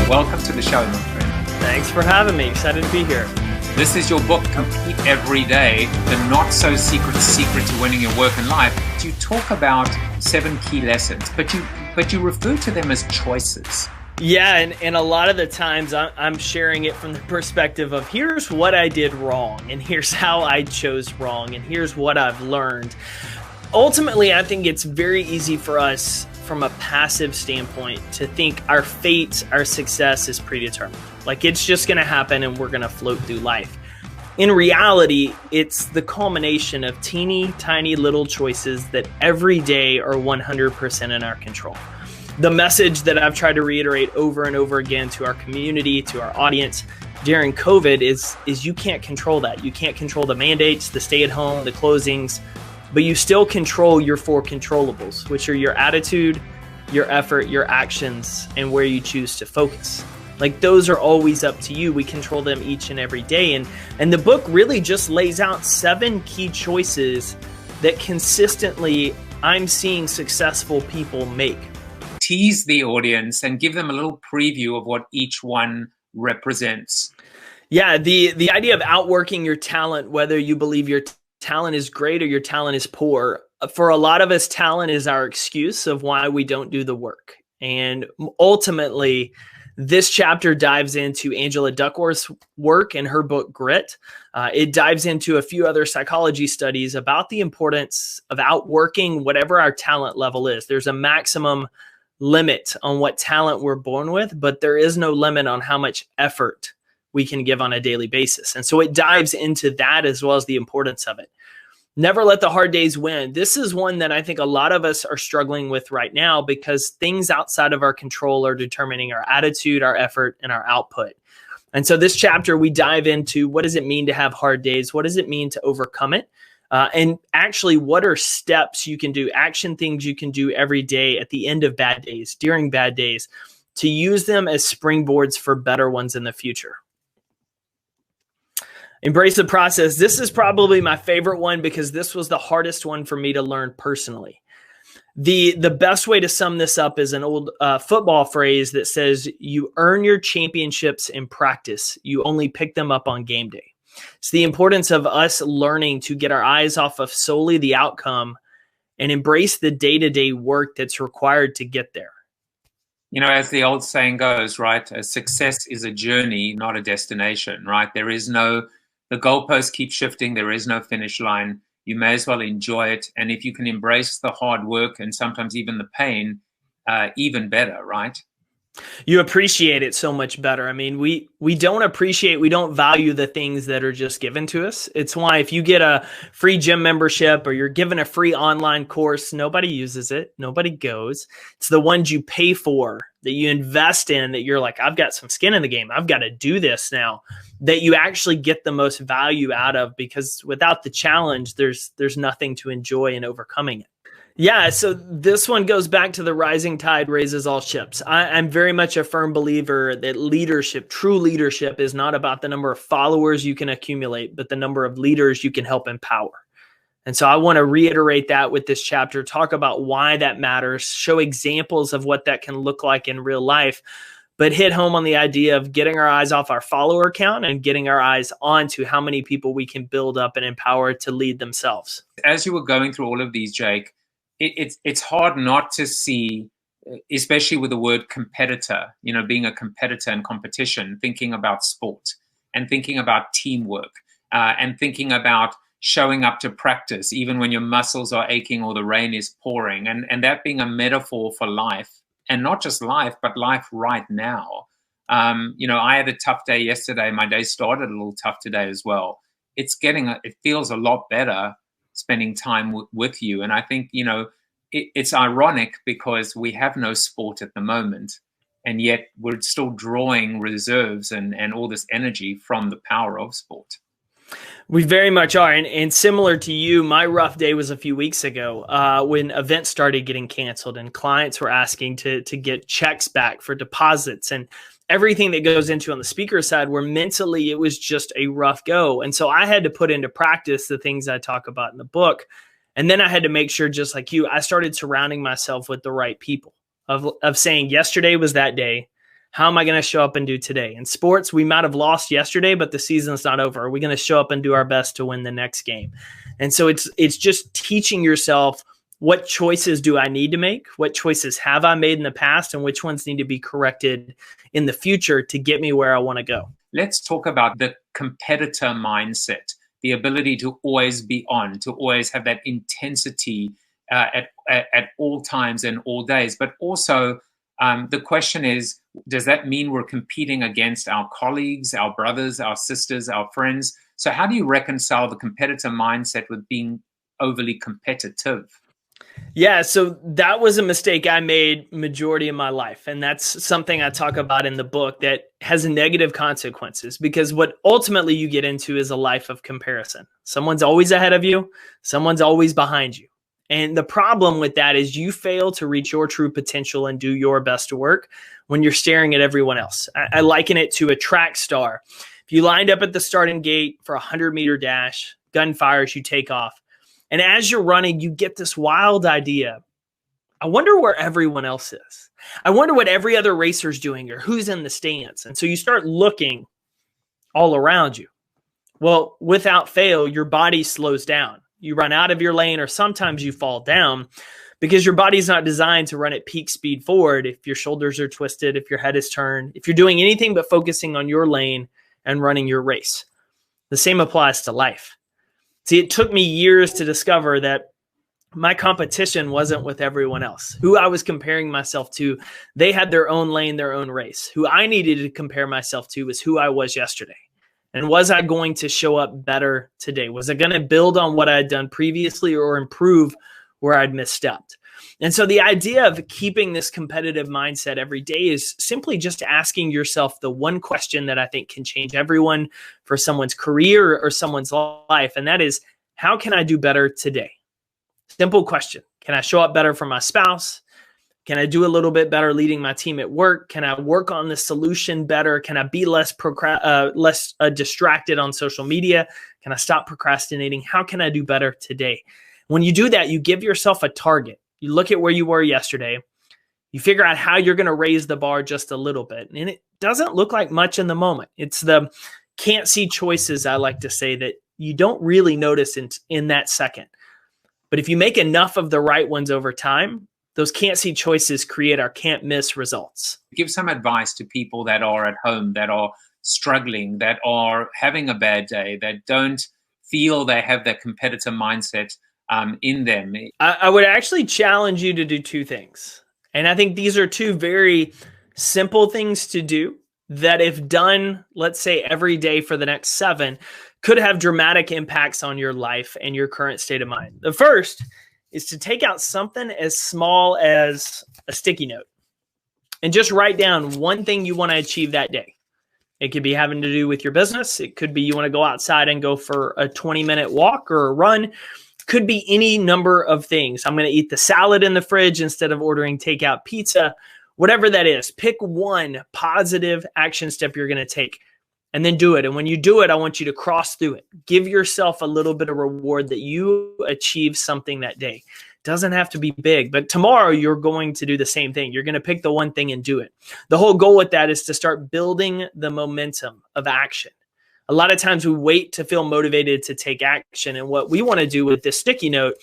Welcome to the show, my friend. Thanks for having me. Excited to be here. This is your book, Compete Every Day, the not-so-secret secret to winning your work and life. You talk about 7 key lessons, but you refer to them as choices. Yeah, and a lot of the times I'm sharing it from the perspective of here's what I did wrong, and here's how I chose wrong, and here's what I've learned. Ultimately, I think it's very easy for us from a passive standpoint to think our fate, our success is predetermined. Like it's just going to happen and we're going to float through life. In reality, it's the culmination of teeny tiny little choices that every day are 100% in our control. The message that I've tried to reiterate over and over again to our community, to our audience during COVID is you can't control that. You can't control the mandates, the stay at home, the closings, but you still control your 4 controllables, which are your attitude, your effort, your actions, and where you choose to focus. Like those are always up to you. We control them each and every day. And the book really just lays out 7 key choices that consistently I'm seeing successful people make. Tease the audience and give them a little preview of what each one represents. Yeah, the idea of outworking your talent, whether you believe your talent is great or your talent is poor. For a lot of us, talent is our excuse of why we don't do the work. And ultimately, this chapter dives into Angela Duckworth's work in her book, Grit. It dives into a few other psychology studies about the importance of outworking whatever our talent level is. There's a maximum limit on what talent we're born with, but there is no limit on how much effort we can give on a daily basis. And so it dives into that as well as the importance of it. Never let the hard days win. This is one that I think a lot of us are struggling with right now because things outside of our control are determining our attitude, our effort, and our output. And so this chapter, we dive into what does it mean to have hard days? What does it mean to overcome it? And actually, what are steps you can do, action things you can do every day at the end of bad days, during bad days, to use them as springboards for better ones in the future. Embrace the process. This is probably my favorite one because this was the hardest one for me to learn personally. The best way to sum this up is an old football phrase that says, you earn your championships in practice. You only pick them up on game day. It's the importance of us learning to get our eyes off of solely the outcome and embrace the day-to-day work that's required to get there. You know, as the old saying goes, right, a success is a journey, not a destination, right? The goalposts keep shifting. There is no finish line. You may as well enjoy it. And if you can embrace the hard work and sometimes even the pain, even better, right? You appreciate it so much better. I mean, we don't value the things that are just given to us. It's why if you get a free gym membership or you're given a free online course, nobody uses it. Nobody goes. It's the ones you pay for, that you invest in, that you're like, I've got some skin in the game. I've got to do this now, that you actually get the most value out of, because without the challenge, there's nothing to enjoy in overcoming it. Yeah, so this one goes back to the rising tide raises all ships. I'm very much a firm believer that leadership, true leadership, is not about the number of followers you can accumulate, but the number of leaders you can help empower. And so I want to reiterate that with this chapter, talk about why that matters, show examples of what that can look like in real life, but hit home on the idea of getting our eyes off our follower count and getting our eyes onto how many people we can build up and empower to lead themselves. As you were going through all of these, Jake, it's hard not to see, especially with the word competitor, you know, being a competitor in competition, thinking about sport and thinking about teamwork and thinking about showing up to practice, even when your muscles are aching or the rain is pouring, and that being a metaphor for life, and not just life, but life right now. You know, I had a tough day yesterday. My day started a little tough today as well. It feels a lot better spending time with you. And I think, you know, it's ironic because we have no sport at the moment, and yet we're still drawing reserves and all this energy from the power of sport. We very much are. And similar to you, my rough day was a few weeks ago when events started getting canceled and clients were asking to get checks back for deposits and everything that goes into on the speaker side, where mentally it was just a rough go. And so I had to put into practice the things I talk about in the book. And then I had to make sure, just like you, I started surrounding myself with the right people of saying yesterday was that day. How am I going to show up and do today? In sports, we might have lost yesterday, but the season's not over. Are we going to show up and do our best to win the next game? And so it's just teaching yourself, what choices do I need to make? What choices have I made in the past? And which ones need to be corrected in the future to get me where I want to go? Let's talk about the competitor mindset, the ability to always be on, to always have that intensity at all times and all days. But also, the question is, does that mean we're competing against our colleagues, our brothers, our sisters, our friends? So how do you reconcile the competitor mindset with being overly competitive? Yeah, so that was a mistake I made majority of my life. And that's something I talk about in the book that has negative consequences, because what ultimately you get into is a life of comparison. Someone's always ahead of you. Someone's always behind you. And the problem with that is you fail to reach your true potential and do your best work when you're staring at everyone else. I liken it to a track star. If you lined up at the starting gate for a 100-meter dash, gun fires, you take off. And as you're running, you get this wild idea. I wonder where everyone else is. I wonder what every other racer's doing or who's in the stands. And so you start looking all around you. Well, without fail, your body slows down. You run out of your lane, or sometimes you fall down because your body's not designed to run at peak speed forward if your shoulders are twisted, if your head is turned, if you're doing anything but focusing on your lane and running your race. The same applies to life. See, it took me years to discover that my competition wasn't with everyone else. Who I was comparing myself to, they had their own lane, their own race. Who I needed to compare myself to was who I was yesterday. And was I going to show up better today? Was I going to build on what I had done previously or improve where I'd misstepped? And so the idea of keeping this competitive mindset every day is simply just asking yourself the one question that I think can change everyone for someone's career or someone's life. And that is, how can I do better today? Simple question. Can I show up better for my spouse? Can I do a little bit better leading my team at work? Can I work on the solution better? Can I be less distracted on social media? Can I stop procrastinating? How can I do better today? When you do that, you give yourself a target. You look at where you were yesterday. You figure out how you're going to raise the bar just a little bit. And it doesn't look like much in the moment. It's the can't see choices, I like to say, that you don't really notice in that second. But if you make enough of the right ones over time, those can't see choices create our can't miss results. Give some advice to people that are at home, that are struggling, that are having a bad day, that don't feel they have that competitor mindset in them. I would actually challenge you to do two things. And I think these are two very simple things to do that, if done, let's say every day for the next 7, could have dramatic impacts on your life and your current state of mind. The first is to take out something as small as a sticky note and just write down one thing you want to achieve that day. It could be having to do with your business. It could be you want to go outside and go for a 20-minute walk or a run. Could be any number of things. I'm going to eat the salad in the fridge instead of ordering takeout pizza. Whatever that is, pick one positive action step you're going to take and then do it. And when you do it, I want you to cross through it. Give yourself a little bit of reward that you achieve something that day. Doesn't have to be big, but tomorrow you're going to do the same thing. You're going to pick the one thing and do it. The whole goal with that is to start building the momentum of action. A lot of times we wait to feel motivated to take action. And what we want to do with this sticky note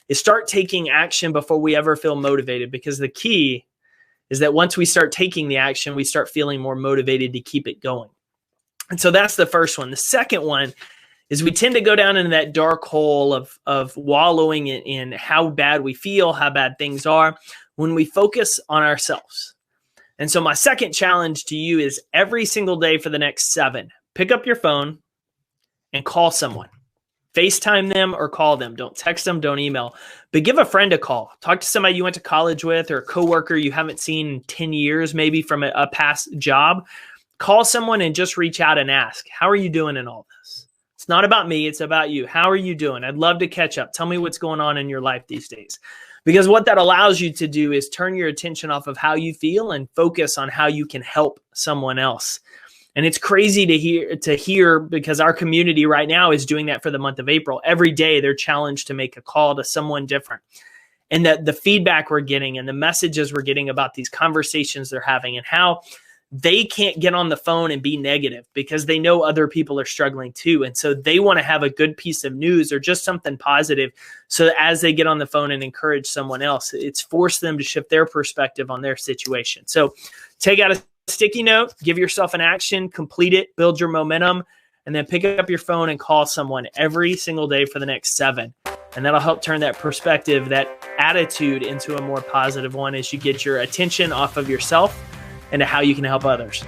is start taking action before we ever feel motivated, because the key is that once we start taking the action, we start feeling more motivated to keep it going. And so that's the first one. The second one is we tend to go down into that dark hole of wallowing in how bad we feel, how bad things are, when we focus on ourselves. And so my second challenge to you is every single day for the next 7, pick up your phone and call someone. FaceTime them or call them. Don't text them, don't email, but give a friend a call. Talk to somebody you went to college with or a coworker you haven't seen in 10 years, maybe from a past job. Call someone and just reach out and ask, how are you doing in all this? It's not about me. It's about you. How are you doing? I'd love to catch up. Tell me what's going on in your life these days. Because what that allows you to do is turn your attention off of how you feel and focus on how you can help someone else. And it's crazy to hear because our community right now is doing that for the month of April. Every day they're challenged to make a call to someone different. And that the feedback we're getting and the messages we're getting about these conversations they're having and how they can't get on the phone and be negative because they know other people are struggling too. And so they want to have a good piece of news or just something positive. So that as they get on the phone and encourage someone else, it's forced them to shift their perspective on their situation. So take out a sticky note, give yourself an action, complete it, build your momentum, and then pick up your phone and call someone every single day for the next 7. And that'll help turn that perspective, that attitude into a more positive one as you get your attention off of yourself and to how you can help others.